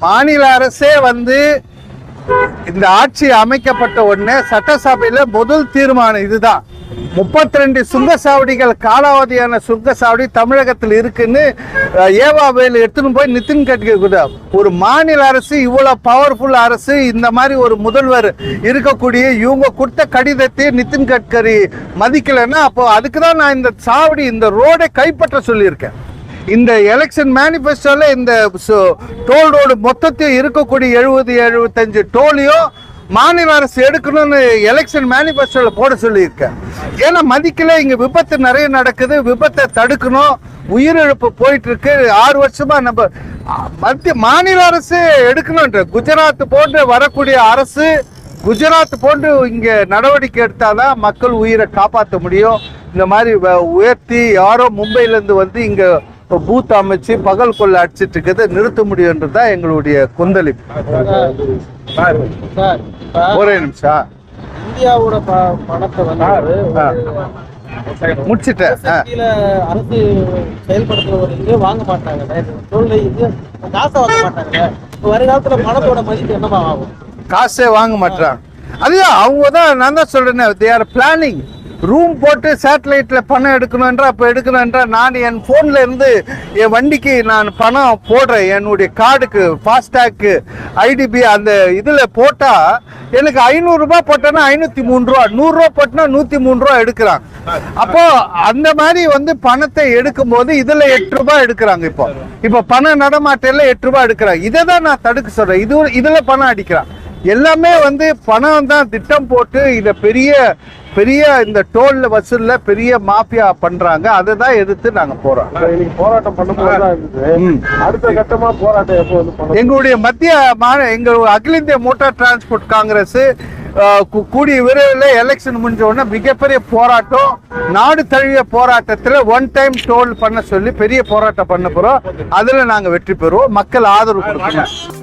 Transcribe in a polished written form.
மாநில அரசே வந்து இந்த ஆட்சி அமைக்கப்பட்ட உடனே சட்டசபையில முதல் தீர்மானம் இதுதான். 32 சுங்கசாவடிகள் காலாவதியான சுங்கசாவடி தமிழகத்தில் இருக்குன்னு ஏவாவேல் எடுத்துன்னு போய் நிதின் கட்கரி கூட. ஒரு மாநில அரசு இவ்வளவு பவர்ஃபுல் அரசு, இந்த மாதிரி ஒரு முதல்வர் இருக்கக்கூடிய இவங்க கொடுத்த கடிதத்தை நிதின் கட்கரி மதிக்கலைன்னா அப்போ அதுக்கு தான் நான் இந்த சாவடி இந்த ரோடை கைப்பற்ற சொல்லியிருக்கேன். இந்த எலெக்ஷன் மேனிஃபெஸ்டோல இந்த டோல் ரோடு மொத்தத்தையும் இருக்கக்கூடிய 70-75 டோலையும் மாநில அரசு எடுக்கணும்னு எலெக்ஷன் மேனிஃபெஸ்டோல போட சொல்லியிருக்கேன். ஏன்னா மதிக்கல, இங்க விபத்து நிறைய நடக்குது, விபத்தை தடுக்கணும், உயிரிழப்பு போயிட்டு இருக்கு. 6 வருஷமா நம்ம மாநில அரசு எடுக்கணும்ன்ற குஜராத் போன்று வரக்கூடிய அரசு குஜராத் போன்று இங்க நடவடிக்கை எடுத்தாதான் மக்கள் உயிரை காப்பாற்ற முடியும். இந்த மாதிரி உயர்த்தி யாரோ மும்பையிலேருந்து வந்து இங்க பூத் அமைச்சு பகல் கொள்ள அடிச்சிட்டு இருக்கிறத நிறுத்த முடியும்ன்றதுதான் எங்களுடைய கொந்தளிப்பு. ஒரே நிமிஷம், இந்தியாவோட பணத்தை வந்து முடிச்சிட்டேன். அரசு செயல்படுத்துறவங்க வாங்க மாட்டாங்க, காசை வாங்க மாட்டாங்க. வருங்காலத்துல பணத்தோட மதிப்பு என்னவா ஆகும்? காசே வாங்க மாட்டாங்க. அதுதான் அவங்க தான், நான் தான் சொல்றேன், தே ஆர் பிளானிங். ரூம் போட்டு சேட்டலைட்ல பணம் எடுக்கணும்ன்றா அப்போ எடுக்கணும்ன்றா. நான் என் போன்ல இருந்து என் வண்டிக்கு நான் பணம் போடுறேன், என்னுடைய கார்டுக்கு ஃபாஸ்டாக்கு ஐடிபி அந்த இதுல போட்டா எனக்கு 500 ரூபாய் போட்டேன்னா 503 ரூபா, 100 ரூபா போட்டனா 103 ரூபா எடுக்கிறாங்க. அப்போ அந்த மாதிரி வந்து பணத்தை எடுக்கும் போது இதுல 8 ரூபாய் எடுக்கிறாங்க. இப்போ பண நடமாட்டையில 8 ரூபாய் எடுக்கிறாங்க. இதை தான் நான் தடுக்க சொல்றேன். இதுல பணம் அடிக்கிறான். எல்லாமே வந்து பணம் தான் திட்டம் போட்டு இதை பெரிய பெரிய இந்த டோல்ல வசூல்ல பெரிய மாஃபியா பண்றாங்க. அதை தான் எதிர்த்து நாங்க போறோம். போராட்டம் பண்ணும்போது அடுத்த கட்டமா போராட்டம் எப்போ வந்து எங்களுடைய எங்க அகில இந்திய மோட்டார் டிரான்ஸ்போர்ட் காங்கிரஸ் கூடிய விரைவில் எலெக்ஷன் முடிஞ்ச உடனே மிகப்பெரிய போராட்டம், நாடு தழுவிய போராட்டத்தில் 1 டைம் டோல் பண்ண சொல்லி பெரிய போராட்டம் பண்ண போறோம். அதுல நாங்க வெற்றி பெறுவோம். மக்கள் ஆதரவு கொடுக்கணும்.